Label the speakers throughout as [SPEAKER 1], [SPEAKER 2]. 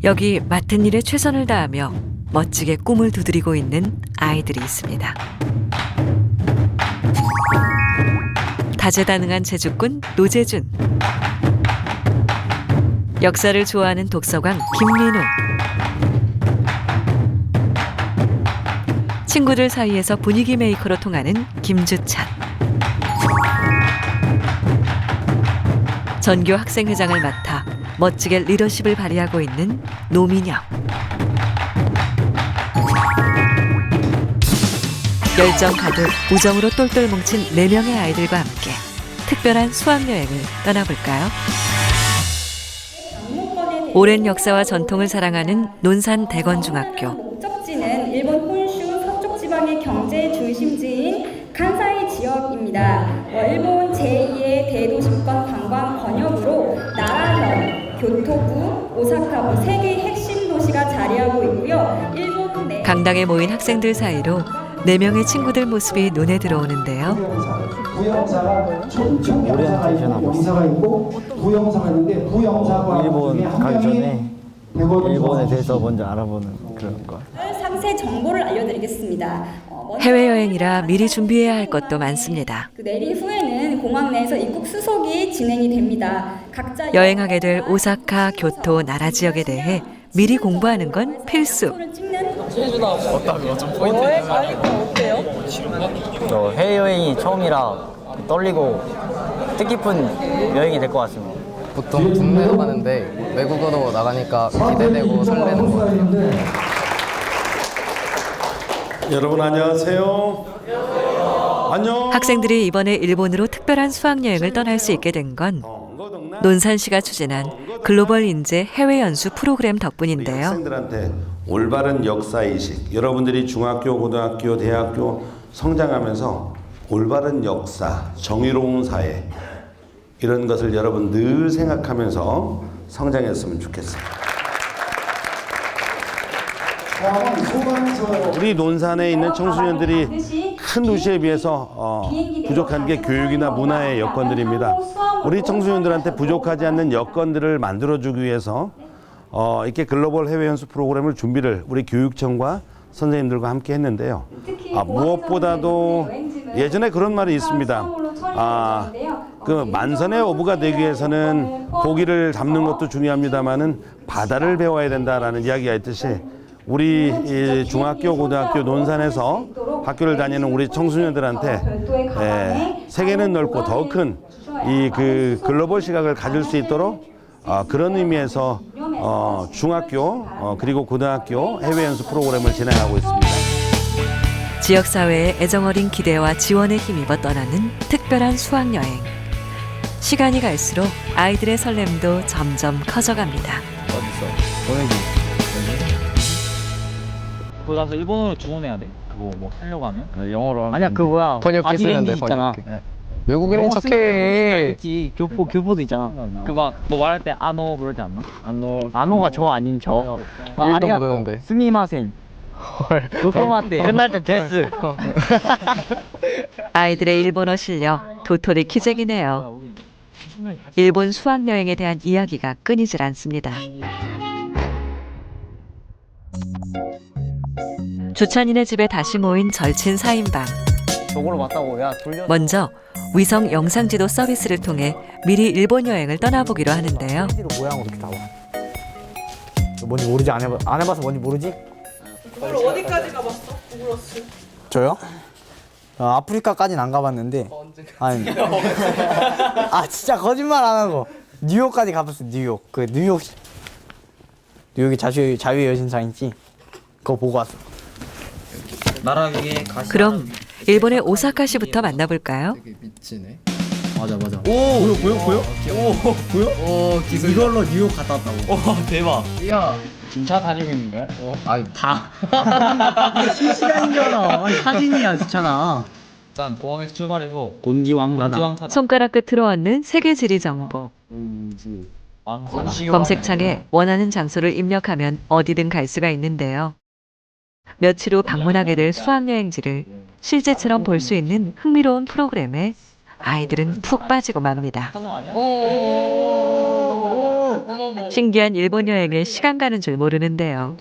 [SPEAKER 1] 여기 맡은 일에 최선을 다하며 멋지게 꿈을 두드리고 있는 아이들이 있습니다. 다재다능한 제주꾼 노재준, 역사를 좋아하는 독서광 김민우, 친구들 사이에서 분위기 메이커로 통하는 김주찬, 전교 학생회장을 맡아 멋지게 리더십을 발휘하고 있는 노민영, 열정 가득 우정으로 똘똘 뭉친 4명의 아이들과 함께 특별한 수학여행을 떠나볼까요? 오랜 역사와 전통을 사랑하는 논산 대건중학교.
[SPEAKER 2] 목적지는 일본 혼슈 서쪽 지방의 경제 중심지인 칸사이 지역입니다. 일본 제2의 대도시권 관광 권역으로 나라현, 교토부, 오사카부 3개의 핵심 도시가 자리하고 있고요. 일본 내
[SPEAKER 1] 강당에 모인 학생들 사이로 4명의 친구들 모습이 눈에 들어오는데요.
[SPEAKER 3] 부영사가 부영사가 있고 부영사가 있는데 부영사가
[SPEAKER 4] 일본 가기 전에 일본에 대해서 먼저 알아보는 그런 거.
[SPEAKER 2] 상세 정보를 알려드리겠습니다.
[SPEAKER 1] 해외여행이라 미리 준비해야 할 것도 많습니다.
[SPEAKER 2] 내린 후에는 공항 내에서 입국 수속이 진행이 됩니다. 각자
[SPEAKER 1] 여행하게 될 오사카, 교토, 나라 지역에 대해 미리 공부하는 건 필수.
[SPEAKER 4] 저 해외여행이 처음이라 떨리고 뜻깊은 여행이 될 것 같습니다.
[SPEAKER 5] 보통 국내로 가는데 외국어로 나가니까 기대되고 설레는 것 같아요.
[SPEAKER 6] 여러분 안녕하세요. 안녕.
[SPEAKER 1] 학생들이 이번에 일본으로 특별한 수학여행을 떠날 수 있게 된 건 논산시가 추진한 글로벌 인재 해외 연수 프로그램 덕분인데요.
[SPEAKER 6] 학생들한테 올바른 역사인식, 여러분들이 중학교, 고등학교, 대학교 성장하면서 올바른 역사, 정의로운 사회 이런 것을 여러분 늘 생각하면서 성장했으면 좋겠어요. 우리 논산에 있는 청소년들이 큰 도시에 비해서 부족한 게 교육이나 문화의 여건들입니다. 우리 청소년들한테 부족하지 않는 여건들을 만들어주기 위해서 이렇게 글로벌 해외 연수 프로그램을 준비를 우리 교육청과 선생님들과 함께 했는데요. 무엇보다도 예전에 그런 말이 있습니다. 그 만선의 어부가 되기 위해서는 고기를 잡는 것도 중요합니다만은 바다를 배워야 된다라는 이야기가 있듯이 우리 중학교, 고등학교 논산에서 학교를 다니는 우리 청소년들한테 세계는 넓고 더 큰 이 그 글로벌 시각을 가질 수 있도록 그런 의미에서 중학교 그리고 고등학교 해외 연수 프로그램을 진행하고 있습니다.
[SPEAKER 1] 지역사회의 애정어린 기대와 지원에 힘입어 떠나는 특별한 수학여행. 시간이 갈수록 아이들의 설렘도 점점 커져갑니다.
[SPEAKER 4] 어디서? 보내기.
[SPEAKER 7] 거기 가서 일본어로 주문해야 돼. 그거 뭐 하려고 하면.
[SPEAKER 4] 영어로 하면
[SPEAKER 7] 아니야 그 뭐야.
[SPEAKER 5] 번역기 쓰면 돼,
[SPEAKER 7] 있잖아.
[SPEAKER 5] 번역기. 외국인인 척해.
[SPEAKER 7] 있지. 교포도 있잖아. 그 막 뭐 말할 때 아노 그러지 않나? 아노가 저 아닌 저.
[SPEAKER 5] 일도 모르는데.
[SPEAKER 7] 스미마센. 도토마테. 끝날 때 데스.
[SPEAKER 1] 아이들의 일본어 실력 도토리 키재기네요. 일본 수학여행에 대한 이야기가 끊이질 않습니다. 주찬이네 집에 다시 모인 절친 4인방.
[SPEAKER 4] 저거로 맞다고 야 돌려.
[SPEAKER 1] 먼저 위성 영상지도 서비스를 통해 미리 일본 여행을 떠나보기로 하는데요.
[SPEAKER 8] 모양으로 이렇게 나와. 뭔지 모르지? 안 해봐서 뭔지 모르지?
[SPEAKER 9] 그걸 어디까지 가봤어? 구글어스.
[SPEAKER 8] 저요? 아프리카까지는 안 가봤는데. 아니. 진짜 거짓말 안 하고 뉴욕까지 가봤어. 뉴욕. 그 뉴욕이 자유의 여신상 있지? 그거 보고 왔어.
[SPEAKER 5] 나라 위에 가시.
[SPEAKER 1] 그럼 일본의 오사카시부터 만나볼까요?
[SPEAKER 5] 되게 미치네.
[SPEAKER 8] 맞아.
[SPEAKER 5] 보여? 보여? 기술.
[SPEAKER 8] 이걸로 뉴욕 갔다 왔다고.
[SPEAKER 7] 대박.
[SPEAKER 5] 야.
[SPEAKER 7] 진짜 다니고 있는 거야?
[SPEAKER 5] 아니
[SPEAKER 7] 실시간이잖아. 아니 사진이야 진짜나. 일단 공항에서 출발해서 곤지왕 사다.
[SPEAKER 1] 손가락 끝으로 얻는 세계 지리 정보. 검색창에 원하는 장소를 입력하면 어디든 갈 수가 있는데요. 며칠 후 방문하게 될 수학여행지를 실제처럼 볼 수 있는 흥미로운 프로그램에 아이들은 푹 빠지고 맙니다. 신기한 일본 여행에 시간 가는 줄 모르는데요.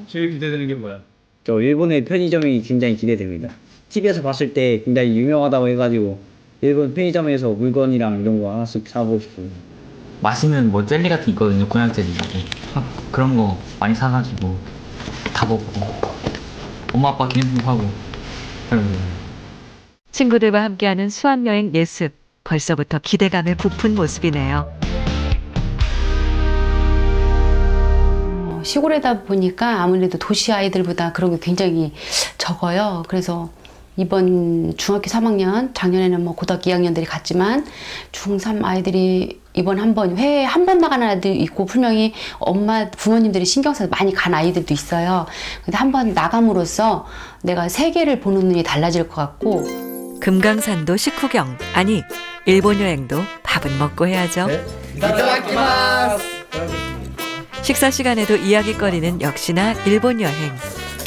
[SPEAKER 7] 제일 기대되는 게 뭐야?
[SPEAKER 8] 저 일본의 편의점이 굉장히 기대됩니다. TV에서 봤을 때 굉장히 유명하다고 해가지고 일본 편의점에서 물건이랑 이런 거 하나씩 사보고 싶어요.
[SPEAKER 7] 맛있는 뭐 젤리 같은 게 있거든요. 고향 젤리. 그런 거 많이 사가지고 다 먹고 엄마 아빠 기념품 하고 그러면
[SPEAKER 1] 친구들과 함께하는 수학여행 예습. 벌써부터 기대감에 부푼 모습이네요.
[SPEAKER 10] 시골에다 보니까 아무래도 도시 아이들보다 그런 게 굉장히 적어요. 그래서 이번 중학교 3학년, 작년에는 뭐 고등학교 2학년들이 갔지만 중3 아이들이 이번 회에 한 번 나가는 아이들도 있고 분명히 엄마, 부모님들이 신경 써서 많이 간 아이들도 있어요. 근데 한 번 나감으로써 내가 세계를 보는 눈이 달라질 것 같고
[SPEAKER 1] 금강산도 식후경, 아니 일본 여행도 밥은 먹고 해야죠. 식사 시간에도 이야기거리는 역시나 일본 여행.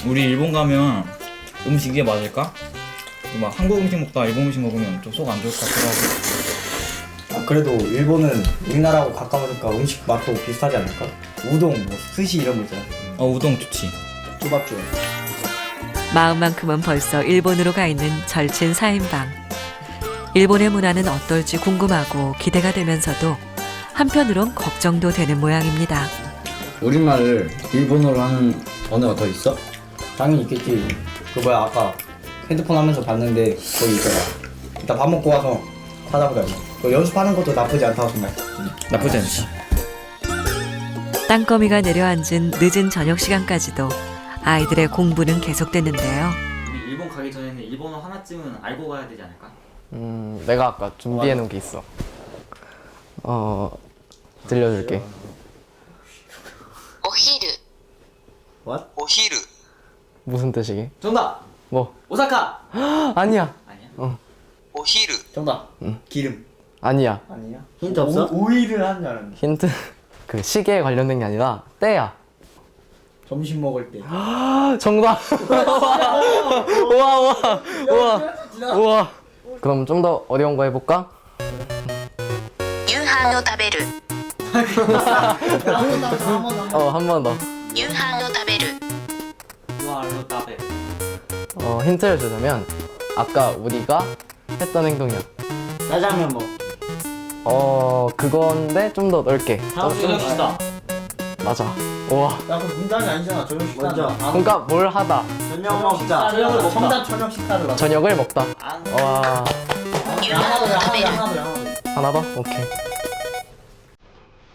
[SPEAKER 11] 우리 일본 가면 음식 이게 맞을까? 막 한국 음식 먹다가 일본 음식 먹으면 좀 속 안 좋을 것 같기도 하고.
[SPEAKER 8] 그래도 일본은 우리나라하고 가까우니까 음식 맛도 비슷하지 않을까? 우동, 뭐 스시 이런 거 있잖아.
[SPEAKER 11] 우동 좋지.
[SPEAKER 8] 쪼밥쪼.
[SPEAKER 1] 마음만큼은 벌써 일본으로 가 있는 절친 4인방. 일본의 문화는 어떨지 궁금하고 기대가 되면서도 한편으론 걱정도 되는 모양입니다.
[SPEAKER 8] 우리말을 일본어로 하는 언어가 더 있어? 당연히 있겠지. 그 뭐야 아까 핸드폰 하면서 봤는데 거기 있더라. 이따 밥 먹고 와서 찾아보자. 그 연습하는 것도 나쁘지 않다고 생각해.
[SPEAKER 11] 나쁘지 않지.
[SPEAKER 1] 땅거미가 내려앉은 늦은 저녁 시간까지도 아이들의 공부는 계속됐는데요.
[SPEAKER 11] 우리 일본 가기 전에는 일본어 하나쯤은 알고 가야 되지 않을까?
[SPEAKER 5] 내가 아까 준비해 놓은 게 있어. 들려줄게.
[SPEAKER 10] 오히르.
[SPEAKER 8] What?
[SPEAKER 5] 오히르. 무슨 뜻이게?
[SPEAKER 8] 정답.
[SPEAKER 5] 뭐?
[SPEAKER 8] 오사카.
[SPEAKER 5] 아니야.
[SPEAKER 11] 아니야?
[SPEAKER 5] 오히르.
[SPEAKER 8] 정답. 기름.
[SPEAKER 5] 아니야.
[SPEAKER 8] 아니야? 힌트 없어? 오이를 하는 줄 알았는데.
[SPEAKER 5] 힌트. 그 시계에 관련된 게 아니라 때야.
[SPEAKER 8] 점심 먹을 때.
[SPEAKER 5] 정답. 우와. 그럼 좀 더 어려운 거 해볼까?
[SPEAKER 10] 유한을 食べる.
[SPEAKER 5] 한 번 더.
[SPEAKER 10] 유한을 食べる.
[SPEAKER 5] 힌트를 주자면 아까 우리가 했던 행동이야.
[SPEAKER 8] 짜장면 먹.
[SPEAKER 5] 그건데 좀 더 넓게.
[SPEAKER 8] 저녁 식사.
[SPEAKER 5] 맞아. 우와.
[SPEAKER 8] 야 그럼 문장이 아니잖아. 저녁 식사. 먼저.
[SPEAKER 5] 그러니까 뭘 하다.
[SPEAKER 8] 저녁 먹자. 저녁을 먹다. 정답 저녁 식사를 맞.
[SPEAKER 5] 저녁을 먹다. 와. 하나 더? 오케이.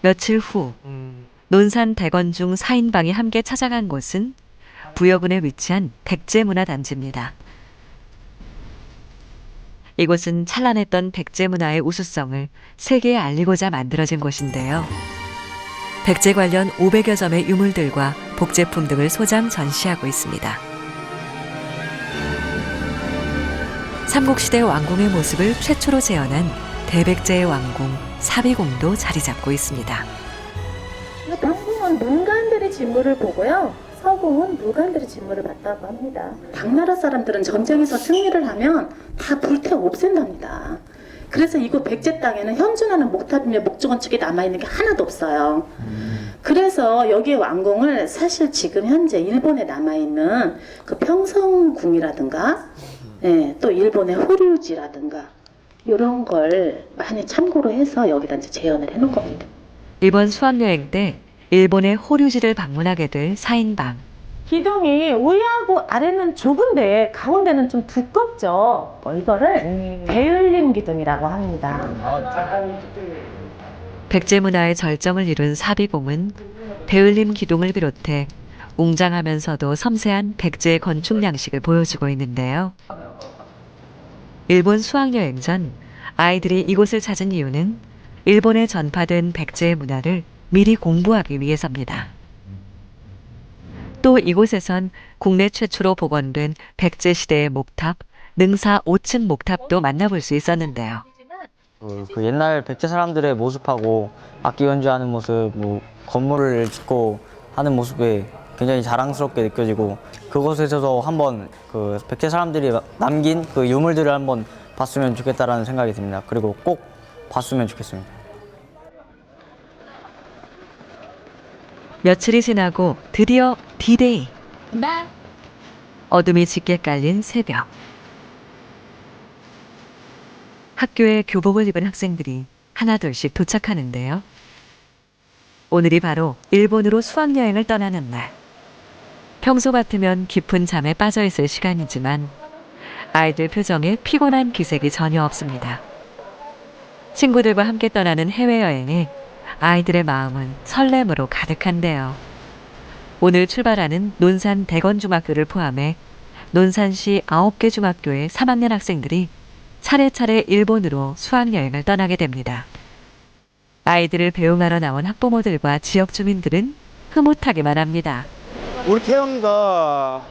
[SPEAKER 1] 며칠 후 논산 대건중 4인방이 함께 찾아간 곳은 부여군에 위치한 백제문화단지입니다. 이곳은 찬란했던 백제문화의 우수성을 세계에 알리고자 만들어진 곳인데요. 백제 관련 500여 점의 유물들과 복제품 등을 소장 전시하고 있습니다. 삼국시대 왕궁의 모습을 최초로 재현한 대백제의 왕궁 사비궁도 자리 잡고 있습니다.
[SPEAKER 12] 동궁은 문관들의 진물을 보고요. 서궁은 무관들의 진물을 봤다고 합니다. 당나라 사람들은 전쟁에서 승리를 하면 다 불태워 없앤답니다. 그래서 이곳 백제 땅에는 현존하는 목탑이며 목조건축이 남아있는 게 하나도 없어요. 그래서 여기의 왕궁을 사실 지금 현재 일본에 남아있는 그 평성궁이라든가 또 일본의 호류지라든가 이런 걸 많이 참고로 해서 여기다 이제 재현을 해놓은 겁니다.
[SPEAKER 1] 이번 수학여행 때 일본의 호류지를 방문하게 될 4인방.
[SPEAKER 12] 기둥이 위하고 아래는 좁은데 가운데는 좀 두껍죠. 이거를 배을림 기둥이라고 합니다.
[SPEAKER 1] 백제 문화의 절정을 이룬 사비궁은 배을림 기둥을 비롯해 웅장하면서도 섬세한 백제의 건축 양식을 보여주고 있는데요. 일본 수학여행 전 아이들이 이곳을 찾은 이유는 일본에 전파된 백제의 문화를 미리 공부하기 위해서입니다. 또 이곳에선 국내 최초로 복원된 백제시대의 목탑, 능사 5층 목탑도 만나볼 수 있었는데요.
[SPEAKER 4] 그 옛날 백제 사람들의 모습하고 악기 연주하는 모습, 뭐 건물을 짓고 하는 모습이 굉장히 자랑스럽게 느껴지고 그곳에서도 한번 그 백제 사람들이 남긴 그 유물들을 한번 봤으면 좋겠다라는 생각이 듭니다. 그리고 꼭 봤으면 좋겠습니다.
[SPEAKER 1] 며칠이 지나고 드디어 D-Day. 어둠이 짙게 깔린 새벽. 학교에 교복을 입은 학생들이 하나둘씩 도착하는데요. 오늘이 바로 일본으로 수학여행을 떠나는 날. 평소 같으면 깊은 잠에 빠져 있을 시간이지만 아이들 표정에 피곤한 기색이 전혀 없습니다. 친구들과 함께 떠나는 해외여행에 아이들의 마음은 설렘으로 가득한데요. 오늘 출발하는 논산 대건중학교를 포함해 논산시 9개 중학교의 3학년 학생들이 차례차례 일본으로 수학여행을 떠나게 됩니다. 아이들을 배웅하러 나온 학부모들과 지역 주민들은 흐뭇하기만 합니다.
[SPEAKER 13] 우리 태영이가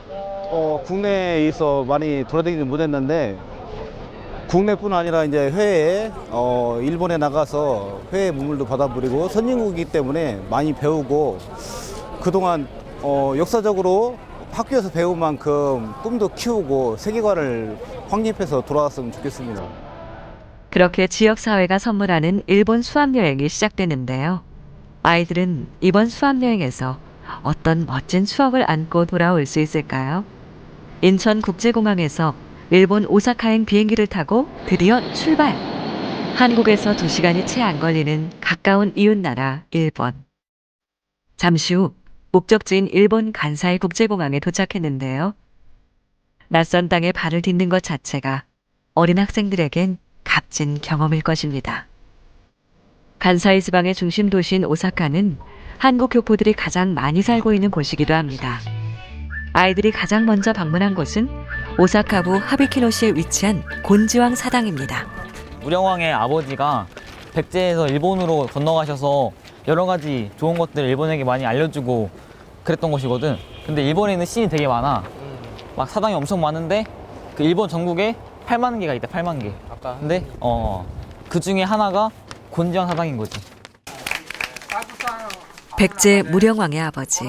[SPEAKER 13] 국내에서 많이 돌아다니지 못했는데 국내뿐 아니라 이제 해외에 일본에 나가서 해외 문물도 받아보리고 선진국이기 때문에 많이 배우고 그동안 역사적으로 학교에서 배운 만큼 꿈도 키우고 세계관을 확립해서 돌아왔으면 좋겠습니다.
[SPEAKER 1] 그렇게 지역사회가 선물하는 일본 수학여행이 시작되는데요. 아이들은 이번 수학여행에서 어떤 멋진 추억을 안고 돌아올 수 있을까요? 인천국제공항에서 일본 오사카행 비행기를 타고 드디어 출발! 한국에서 2시간이 채 안 걸리는 가까운 이웃나라 일본. 잠시 후 목적지인 일본 간사이 국제공항에 도착했는데요. 낯선 땅에 발을 딛는 것 자체가 어린 학생들에겐 값진 경험일 것입니다. 간사이 지방의 중심 도시인 오사카는 한국 교포들이 가장 많이 살고 있는 곳이기도 합니다. 아이들이 가장 먼저 방문한 곳은 오사카부 하비키노시에 위치한 곤지왕 사당입니다.
[SPEAKER 11] 무령왕의 아버지가 백제에서 일본으로 건너가셔서 여러 가지 좋은 것들을 일본에게 많이 알려주고 그랬던 곳이거든. 근데 일본에는 신이 되게 많아. 막 사당이 엄청 많은데 그 일본 전국에 8만 개가 있다. 8만 개. 근데 그 중에 하나가 곤지왕 사당인 거지.
[SPEAKER 1] 백제 무령왕의 아버지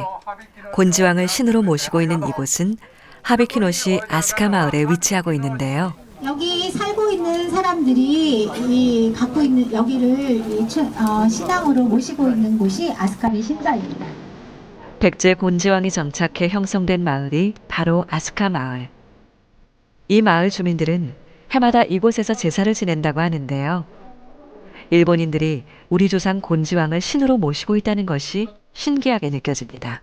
[SPEAKER 1] 곤지왕을 신으로 모시고 있는 이곳은 하비키노시 아스카 마을에 위치하고 있는데요.
[SPEAKER 14] 여기 살고 있는 사람들이 갖고 있는 여기를 신앙으로 모시고 있는 곳이 아스카리 신사입니다.
[SPEAKER 1] 백제 곤지왕이 정착해 형성된 마을이 바로 아스카 마을. 이 마을 주민들은 해마다 이곳에서 제사를 지낸다고 하는데요. 일본인들이 우리 조상 곤지왕을 신으로 모시고 있다는 것이 신기하게 느껴집니다.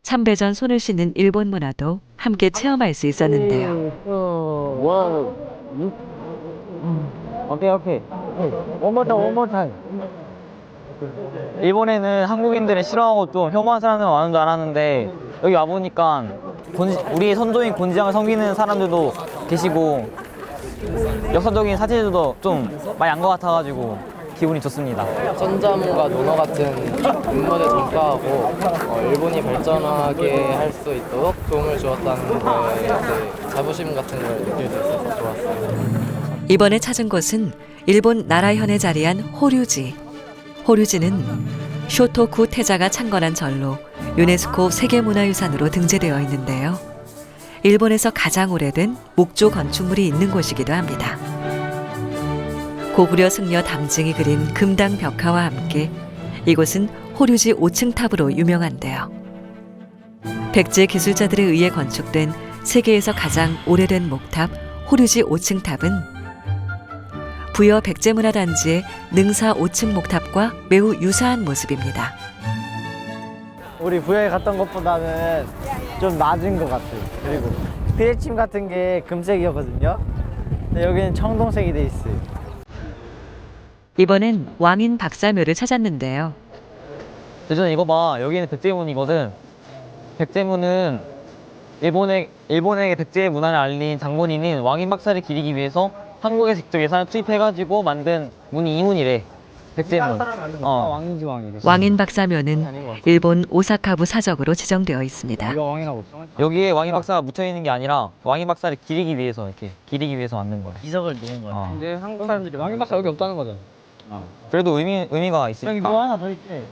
[SPEAKER 1] 참배전 손을 씻는 일본 문화도 함께 체험할 수 있었는데요.
[SPEAKER 11] 오케이. One more time. 일본에는 한국인들을 싫어하고 좀 혐오하는 사람들 많은 줄 알았는데 여기 와보니까 우리 선조인 곤지왕을 섬기는 사람들도 계시고 역사적인 사진들도 좀 많이 안 것 같아가지고 기분이 좋습니다.
[SPEAKER 5] 천자문과 논어 같은 문물에 전파하고 일본이 발전하게 할 수 있도록 도움을 주었다는 거에 자부심 같은 걸 느낄 수 있어서 좋았어요.
[SPEAKER 1] 이번에 찾은 곳은 일본 나라현에 자리한 호류지. 호류지는 쇼토쿠 태자가 창건한 절로 유네스코 세계문화유산으로 등재되어 있는데요. 일본에서 가장 오래된 목조 건축물이 있는 곳이기도 합니다. 고구려 승려 담증이 그린 금당 벽화와 함께 이곳은 호류지 5층 탑으로 유명한데요. 백제 기술자들에 의해 건축된 세계에서 가장 오래된 목탑 호류지 5층 탑은 부여 백제문화단지의 능사 5층 목탑과 매우 유사한 모습입니다.
[SPEAKER 8] 우리 부여에 갔던 것보다는 좀 낮은 것 같아요. 그리고 필침 같은 게 금색이었거든요. 근데 여기는 청동색이 돼 있어요.
[SPEAKER 1] 이번엔 왕인 박사묘를 찾았는데요.
[SPEAKER 11] 대전 이거 봐. 여기는 백제문이거든. 백제문은 일본에게 백제의 문화를 알린 장본인인 왕인 박사를 기리기 위해서 한국에 직접 예산을 투입해가지고 만든 문이 이 문이래. 백제문.
[SPEAKER 8] 왕인지 왕이래.
[SPEAKER 1] 왕인 박사묘는 일본 오사카부 사적으로 지정되어 있습니다.
[SPEAKER 11] 여기에 왕인 박사가 묻혀 있는 게 아니라 왕인 박사를 기리기 위해서 만든 거야.
[SPEAKER 8] 이석을 놓은 거야. 근데 한국 사람들이 왕인 박사 여기 없다는 거잖아.
[SPEAKER 11] 그래도 의미가 있으니까.
[SPEAKER 8] 뭐 하나 더 있지.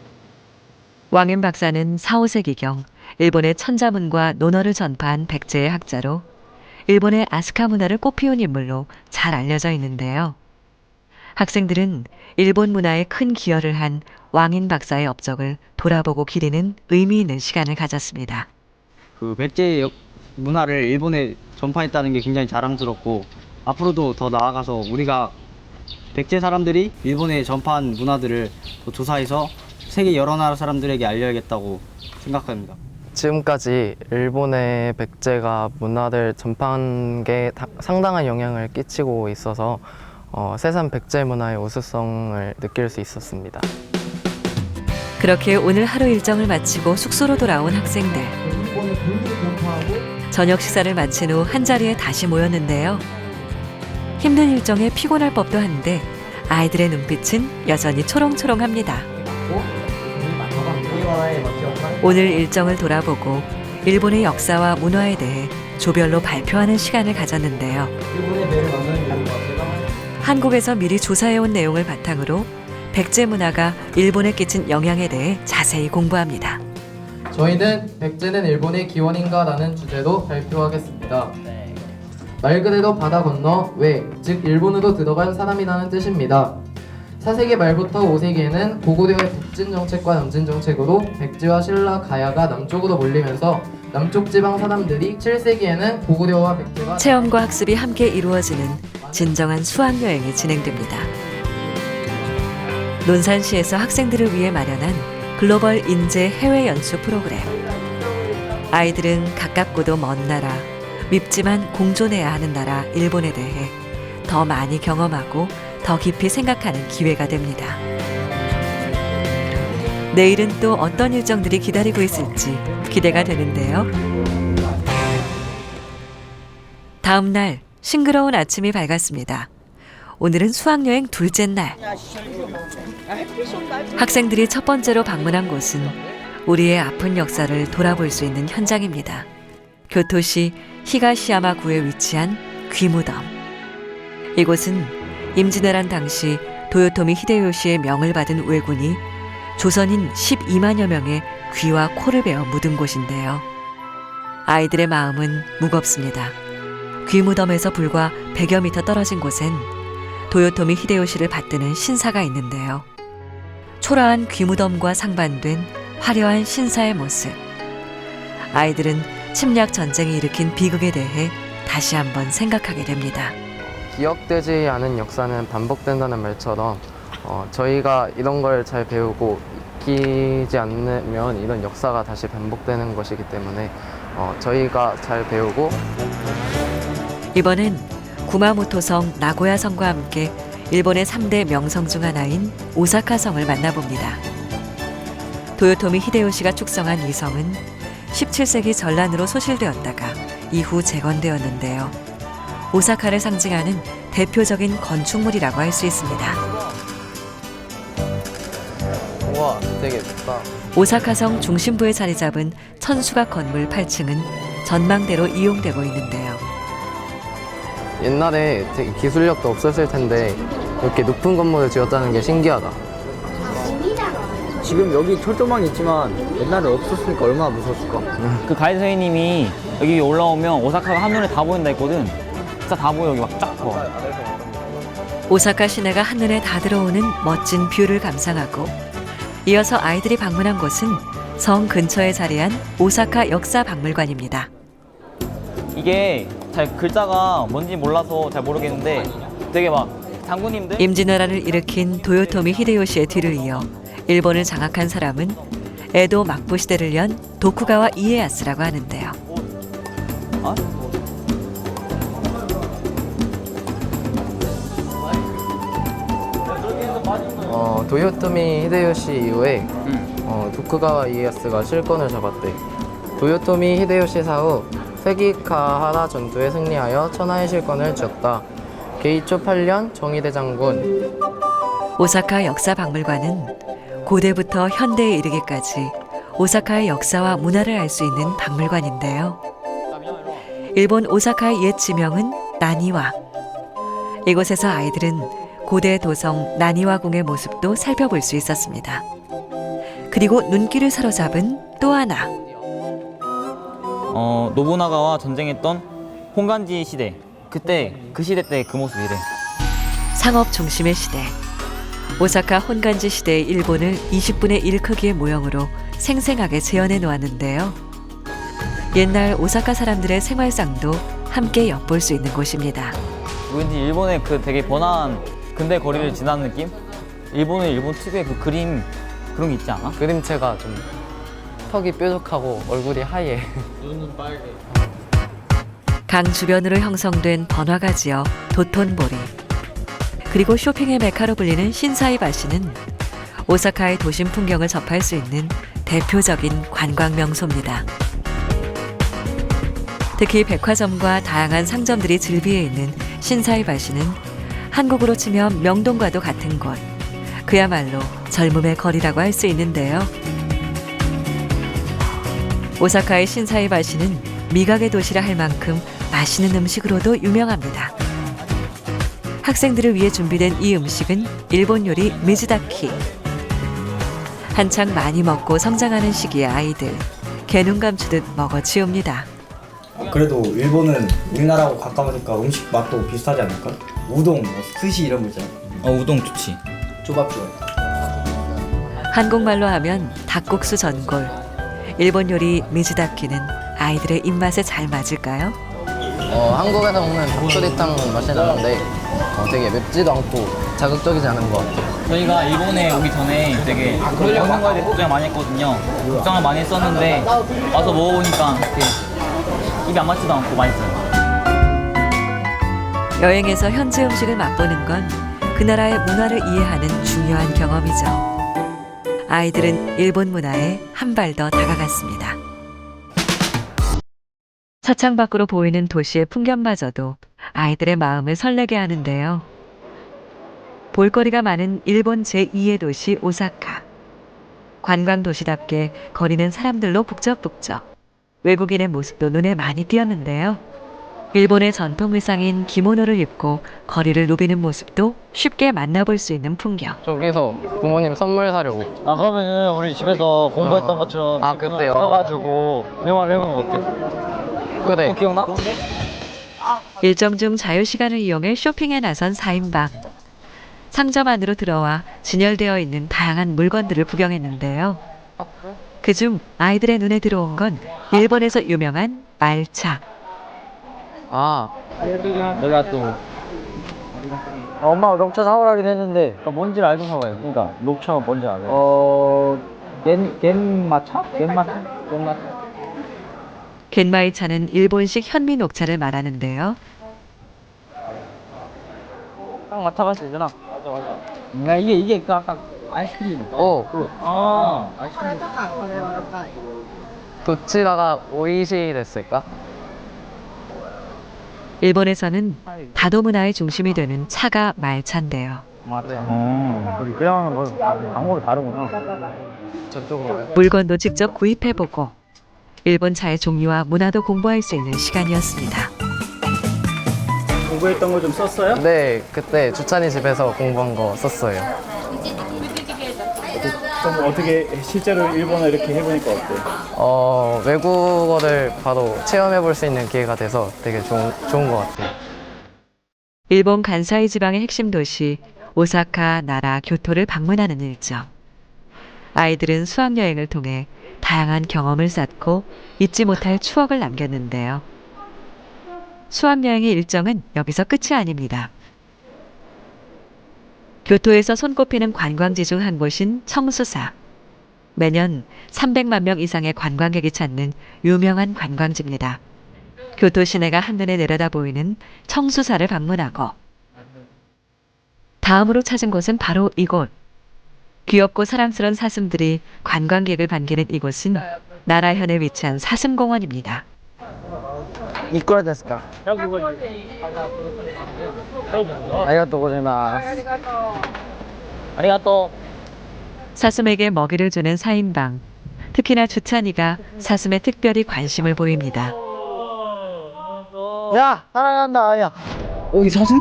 [SPEAKER 1] 왕인 박사는 4, 5세기경 일본의 천자문과 논어를 전파한 백제의 학자로 일본의 아스카 문화를 꽃피운 인물로 잘 알려져 있는데요. 학생들은 일본 문화에 큰 기여를 한 왕인 박사의 업적을 돌아보고 기리는 의미 있는 시간을 가졌습니다.
[SPEAKER 4] 그 백제 문화를 일본에 전파했다는 게 굉장히 자랑스럽고 앞으로도 더 나아가서 우리가 백제 사람들이 일본에 전파한 문화들을 더 조사해서 세계 여러 나라 사람들에게 알려야겠다고 생각합니다.
[SPEAKER 5] 지금까지 일본의 백제가 문화를 전파한 게 상당한 영향을 끼치고 있어서 세산 백제 문화의 우수성을 느낄 수 있었습니다.
[SPEAKER 1] 그렇게 오늘 하루 일정을 마치고 숙소로 돌아온 학생들. 저녁 식사를 마친 후 한자리에 다시 모였는데요. 힘든 일정에 피곤할 법도 한데 아이들의 눈빛은 여전히 초롱초롱합니다. 오늘 일정을 돌아보고 일본의 역사와 문화에 대해 조별로 발표하는 시간을 가졌는데요. 한국에서 미리 조사해온 내용을 바탕으로 백제 문화가 일본에 끼친 영향에 대해 자세히 공부합니다.
[SPEAKER 5] 저희는 백제는 일본의 기원인가 라는 주제로 발표하겠습니다. 말 그대로 바다 건너 외, 즉 일본으로 들어간 사람이라는 뜻입니다. 4세기 말부터 5세기에는 고구려의 북진 정책과 남진 정책으로 백제와 신라, 가야가 남쪽으로 몰리면서 남쪽 지방 사람들이 7세기에는 고구려와 백제가
[SPEAKER 1] 체험과 학습이 함께 이루어지는 진정한 수학여행이 진행됩니다. 논산시에서 학생들을 위해 마련한 글로벌 인재 해외 연수 프로그램. 아이들은 가깝고도 먼 나라, 밉지만 공존해야 하는 나라 일본에 대해 더 많이 경험하고 더 깊이 생각하는 기회가 됩니다. 내일은 또 어떤 일정들이 기다리고 있을지 기대가 되는데요. 다음 날 싱그러운 아침이 밝았습니다. 오늘은 수학여행 둘째 날. 학생들이 첫 번째로 방문한 곳은 우리의 아픈 역사를 돌아볼 수 있는 현장입니다. 교토시 히가시야마구에 위치한 귀무덤. 이곳은 임진왜란 당시 도요토미 히데요시의 명을 받은 왜군이 조선인 12만여 명의 귀와 코를 베어 묻은 곳인데요. 아이들의 마음은 무겁습니다. 귀무덤에서 불과 100여 미터 떨어진 곳엔 도요토미 히데요시를 받드는 신사가 있는데요. 초라한 귀무덤과 상반된 화려한 신사의 모습. 아이들은 침략 전쟁이 일으킨 비극에 대해 다시 한번 생각하게 됩니다.
[SPEAKER 5] 기억되지 않은 역사는 반복된다는 말처럼 저희가 이런 걸 잘 배우고 익히지 않으면 이런 역사가 다시 반복되는 것이기 때문에 저희가 잘 배우고
[SPEAKER 1] 이번엔 구마모토성 나고야성과 함께 일본의 3대 명성 중 하나인 오사카성을 만나봅니다. 도요토미 히데요시가 축성한 이 성은 17세기 전란으로 소실되었다가 이후 재건되었는데요. 오사카를 상징하는 대표적인 건축물이라고 할 수 있습니다.
[SPEAKER 5] 우와, 되게 좋다.
[SPEAKER 1] 오사카성 중심부에 자리 잡은 천수각 건물 8층은 전망대로 이용되고 있는데요.
[SPEAKER 5] 옛날에 되게 기술력도 없었을 텐데 이렇게 높은 건물을 지었다는 게 신기하다.
[SPEAKER 4] 지금 여기 철조망이 있지만 옛날에 없었으니까 얼마나 무서웠을까?
[SPEAKER 11] 그 가이드 선생님이 여기 올라오면 오사카가 한눈에 다 보인다 했거든. 진짜 다 보여. 여기 막 쫙 커.
[SPEAKER 1] 오사카 시내가 한눈에 다 들어오는 멋진 뷰를 감상하고 이어서 아이들이 방문한 곳은 성 근처에 자리한 오사카 역사박물관입니다.
[SPEAKER 11] 이게 잘 글자가 뭔지 몰라서 잘 모르겠는데 되게 막 장군님들
[SPEAKER 1] 임진왜란을 일으킨 도요토미 히데요시의 뒤를 이어 일본을 장악한 사람은 에도 막부 시대를 연 도쿠가와 이에야스라고 하는데요.
[SPEAKER 5] 도요토미 히데요시 이후에 도쿠가와 이에야스가 실권을 잡았대. 도요토미 히데요시 사후 세기카하라 전투에 승리하여 천하의 실권을 쥐었다. 게이초 8년 정의대 장군.
[SPEAKER 1] 오사카 역사박물관은 고대부터 현대에 이르기까지 오사카의 역사와 문화를 알 수 있는 박물관인데요. 일본 오사카의 옛 지명은 나니와. 이곳에서 아이들은 고대 도성 나니와궁의 모습도 살펴볼 수 있었습니다. 그리고 눈길을 사로잡은 또 하나.
[SPEAKER 11] 노부나가와 전쟁했던 홍간지 시대. 그때 그 시대 때 그 모습이래.
[SPEAKER 1] 상업 중심의 시대. 오사카 혼간지 시대의 일본을 20분의 1 크기의 모형으로 생생하게 재현해 놓았는데요. 옛날 오사카 사람들의 생활상도 함께 엿볼 수 있는 곳입니다.
[SPEAKER 11] 왠지 일본의 그 되게 번화한 근대 거리를 지나는 느낌? 일본은 일본 특유의 그 그림 그런 게 있지 않아?
[SPEAKER 5] 그림체가 좀 턱이 뾰족하고 얼굴이 하얘. 눈은 빨개.
[SPEAKER 1] 강 주변으로 형성된 번화가 지역 도톤보리. 그리고 쇼핑의 메카로 불리는 신사이바시는 오사카의 도심 풍경을 접할 수 있는 대표적인 관광 명소입니다. 특히 백화점과 다양한 상점들이 즐비해 있는 신사이바시는 한국으로 치면 명동과도 같은 곳. 그야말로 젊음의 거리라고 할 수 있는데요. 오사카의 신사이바시는 미각의 도시라 할 만큼 맛있는 음식으로도 유명합니다. 학생들을 위해 준비된 이 음식은 일본 요리 미즈다키. 한창 많이 먹고 성장하는 시기의 아이들, 개눈 감추듯 먹어치웁니다.
[SPEAKER 8] 그래도 일본은 우리나라하고 가까우니까 음식 맛도 비슷하지 않을까? 우동, 스시 이런 거 있잖아.
[SPEAKER 11] 우동 좋지.
[SPEAKER 8] 조밥조밥.
[SPEAKER 1] 한국말로 하면 닭국수 전골. 일본 요리 미즈다키는 아이들의 입맛에 잘 맞을까요?
[SPEAKER 5] 한국에서 먹는 닭도리탕 맛이 나는데 되게 맵지도 않고 자극적이지 않은 것 같아요.
[SPEAKER 11] 저희가 일본에 오기 전에 되게 먹는 거에 대해 걱정을 많이 했거든요. 걱정을 많이 했었는데 와서 먹어보니까 이렇게 입이 안 맞지도 않고 맛있어요.
[SPEAKER 1] 여행에서 현지 음식을 맛보는 건 그 나라의 문화를 이해하는 중요한 경험이죠. 아이들은 일본 문화에 한 발 더 다가갔습니다. 차창 밖으로 보이는 도시의 풍경마저도 아이들의 마음을 설레게 하는데요. 볼거리가 많은 일본 제2의 도시 오사카. 관광 도시답게 거리는 사람들로 북적북적. 외국인의 모습도 눈에 많이 띄었는데요. 일본의 전통 의상인 기모노를 입고 거리를 누비는 모습도 쉽게 만나볼 수 있는 풍경.
[SPEAKER 5] 저기서 부모님 선물 사려고.
[SPEAKER 11] 그러면은 우리 집에서 공부했던 것처럼
[SPEAKER 5] 그때요?
[SPEAKER 11] 써가지고 메모하면 어때?
[SPEAKER 5] 그래.
[SPEAKER 11] 기억나?
[SPEAKER 1] 일정 중 자유시간을 이용해 쇼핑에 나선 4인방. 상점 안으로 들어와 진열되어 있는 다양한 물건들을 구경했는데요. 그중 아이들의 눈에 들어온 건 일본에서 유명한 말차.
[SPEAKER 11] 내가 또 엄마가 녹차 사오라긴 했는데 뭔지를 알고 사와요. 그러니까 녹차가 뭔지 알아요. 겐마차?
[SPEAKER 1] 겐마이차는 일본식 현미 녹차를 말하는데요.
[SPEAKER 11] 딱 맡아봤을 때잖아. 맞아. 이게 그 아까 아이스크림.
[SPEAKER 5] 아이스크림. 도치라가 오이시 됐을까?
[SPEAKER 1] 일본에서는 다도 문화의 중심이 되는 차가 말차인데요.
[SPEAKER 11] 맞아요. 그냥 뭐 방법이 다르구나.
[SPEAKER 5] 저쪽으로.
[SPEAKER 1] 물건도 직접 구입해보고 일본 차의 종류와 문화도 공부할 수 있는 시간이었습니다.
[SPEAKER 15] 공부했던 거 좀 썼어요?
[SPEAKER 5] 네, 그때 주찬이 집에서 공부한 거 썼어요.
[SPEAKER 15] 그럼 어떻게 실제로 일본어 이렇게 해보니까 어때요?
[SPEAKER 5] 외국어를 바로 체험해볼 수 있는 기회가 돼서 되게 좋은 것 같아요.
[SPEAKER 1] 일본 간사이 지방의 핵심 도시 오사카, 나라, 교토를 방문하는 일정. 아이들은 수학여행을 통해 다양한 경험을 쌓고 잊지 못할 추억을 남겼는데요. 수학여행의 일정은 여기서 끝이 아닙니다. 교토에서 손꼽히는 관광지 중 한 곳인 청수사. 매년 300만 명 이상의 관광객이 찾는 유명한 관광지입니다. 교토 시내가 한눈에 내려다 보이는 청수사를 방문하고 다음으로 찾은 곳은 바로 이곳. 귀엽고 사랑스러운 사슴들이 관광객을 반기는 이곳은 나라현에 위치한 사슴공원입니다.
[SPEAKER 11] 이쿠라ですか? ありがとうございます。ありがとう.
[SPEAKER 1] 사슴에게 먹이를 주는 4인방. 특히나 주찬이가 사슴에 특별히 관심을 보입니다.
[SPEAKER 11] 야, 사랑한다, 야. 여기 사슴?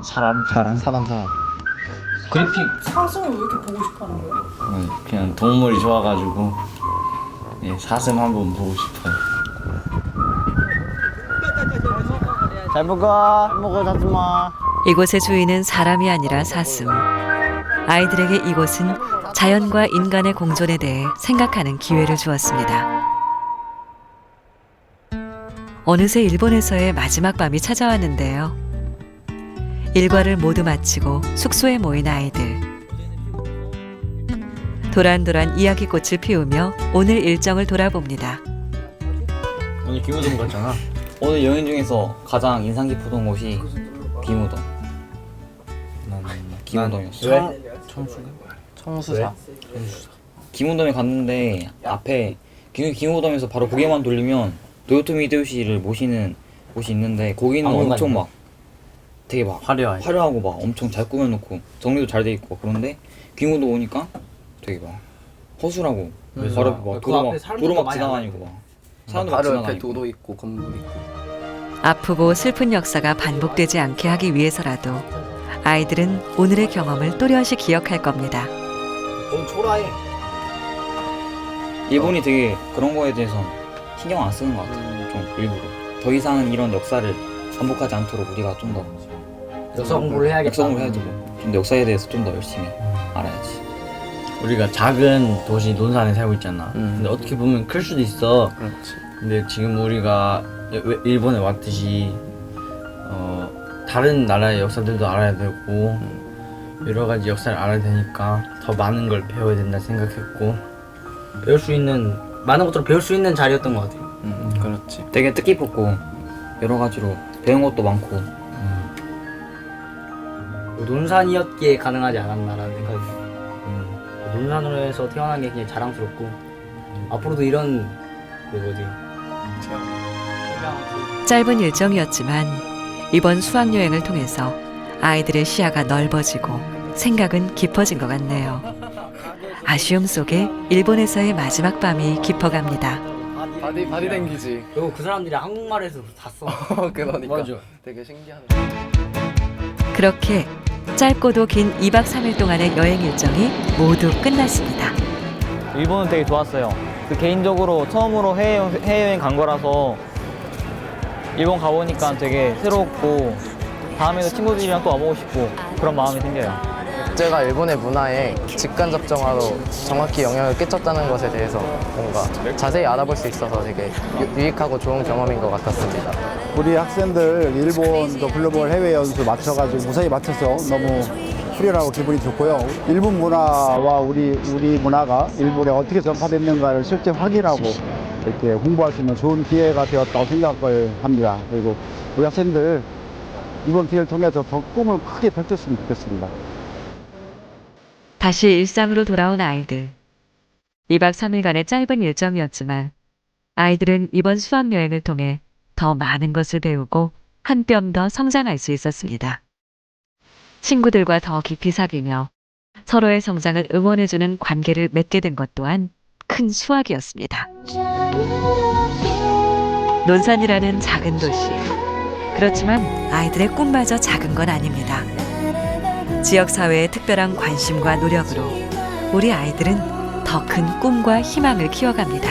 [SPEAKER 11] 사람. 그래픽.
[SPEAKER 9] 사슴을 왜 이렇게 보고 싶어하는 거예요?
[SPEAKER 11] 그냥 동물이 좋아가지고 사슴 한번 보고 싶어요. 잘 먹어 사슴아.
[SPEAKER 1] 이곳의 주인은 사람이 아니라 사슴. 아이들에게 이곳은 자연과 인간의 공존에 대해 생각하는 기회를 주었습니다. 어느새 일본에서의 마지막 밤이 찾아왔는데요. 일과를 모두 마치고 숙소에 모인 아이들. 도란도란 이야기꽃을 피우며 오늘 일정을 돌아봅니다.
[SPEAKER 11] 오늘 비무덤 갔잖아. 오늘 여행 중에서 가장 인상 깊었던 곳이 비무덤. 기무덤이었어.
[SPEAKER 5] 왜? 청수사.
[SPEAKER 11] 기무덤에 갔는데 앞에 기무덤에서 바로 고개만 돌리면 도요토미 히데요시를 모시는 곳이 있는데 거기는 엄청 막 되게 막 화려하고 막 엄청 잘 꾸며놓고 정리도 잘 돼 있고 그런데 기무덤 오니까 되게 막 허술하고 바로 막 도로 막 지나다니고 막 사람도 막
[SPEAKER 5] 바로
[SPEAKER 11] 지나다니고
[SPEAKER 5] 옆에 도도 있고 건물 있고.
[SPEAKER 1] 아프고 슬픈 역사가 반복되지 않게 하기 위해서라도 아이들은 오늘의 경험을 또렷이 기억할 겁니다.
[SPEAKER 5] 너무 초라해.
[SPEAKER 11] 일본이 되게 그런 거에 대해서 신경 안 쓰는 것 같아요. 좀 일부러. 더 이상은 이런 역사를 반복하지 않도록 우리가 좀 더
[SPEAKER 5] 역사 공부를 해야겠다.
[SPEAKER 11] 역사 공부를 해야 되고 좀 더 역사에 대해서 좀 더 열심히 알아야지.
[SPEAKER 16] 우리가 작은 도시 논산에 살고 있잖아. 근데 어떻게 보면 클 수도 있어.
[SPEAKER 5] 그렇지.
[SPEAKER 16] 근데 지금 우리가 일본에 왔듯이 다른 나라의 역사들도 알아야 되고 여러 가지 역사를 알아야 되니까 더 많은 걸 배워야 된다 생각했고 배울 수 있는 많은 것들을 배울 수 있는 자리였던 것 같아요.
[SPEAKER 5] 그렇지.
[SPEAKER 11] 되게 뜻깊었고 여러 가지로 배운 것도 많고
[SPEAKER 16] 논산이었기에 가능하지 않았나라는 생각이 들어요. 논산으로 해서 태어난 게 그냥 자랑스럽고 앞으로도 이런 거지.
[SPEAKER 1] 짧은 일정이었지만 이번 수학여행을 통해서 아이들의 시야가 넓어지고 생각은 깊어진 것 같네요. 아쉬움 속에 일본에서의 마지막 밤이 깊어갑니다.
[SPEAKER 5] 바디 댕기지.
[SPEAKER 16] 그리고 그 사람들이 한국말에서 다 써.
[SPEAKER 5] 그러니까.
[SPEAKER 16] 맞아.
[SPEAKER 5] 되게 신기하네.
[SPEAKER 1] 그렇게 짧고도 긴 2박 3일 동안의 여행 일정이 모두 끝났습니다.
[SPEAKER 11] 일본은 되게 좋았어요. 개인적으로 처음으로 해외여행 간 거라서 일본 가보니까 되게 새롭고 다음에도 친구들이랑 또 와보고 싶고 그런 마음이 생겨요.
[SPEAKER 5] 제가 일본의 문화에 직간접 정화로 정확히 영향을 끼쳤다는 것에 대해서 뭔가 자세히 알아볼 수 있어서 되게 유익하고 좋은 경험인 것 같았습니다.
[SPEAKER 13] 우리 학생들 일본도 글로벌 해외 연수 맞춰가지고 무사히 맞춰서 너무 수련하고 기분이 좋고요. 일본 문화와 우리 문화가 일본에 어떻게 전파됐는가를 실제 확인하고 이렇게 홍보할 수 있는 좋은 기회가 되었다고 생각을 합니다. 그리고 우리 학생들 이번 기회를 통해서 더 꿈을 크게 펼쳤으면 좋겠습니다.
[SPEAKER 1] 다시 일상으로 돌아온 아이들. 2박 3일간의 짧은 일정이었지만 아이들은 이번 수학여행을 통해 더 많은 것을 배우고 한 뼘 더 성장할 수 있었습니다. 친구들과 더 깊이 사귀며 서로의 성장을 응원해주는 관계를 맺게 된 것 또한 큰 수확이었습니다. 논산이라는 작은 도시. 그렇지만 아이들의 꿈마저 작은 건 아닙니다. 지역사회의 특별한 관심과 노력으로 우리 아이들은 더 큰 꿈과 희망을 키워갑니다.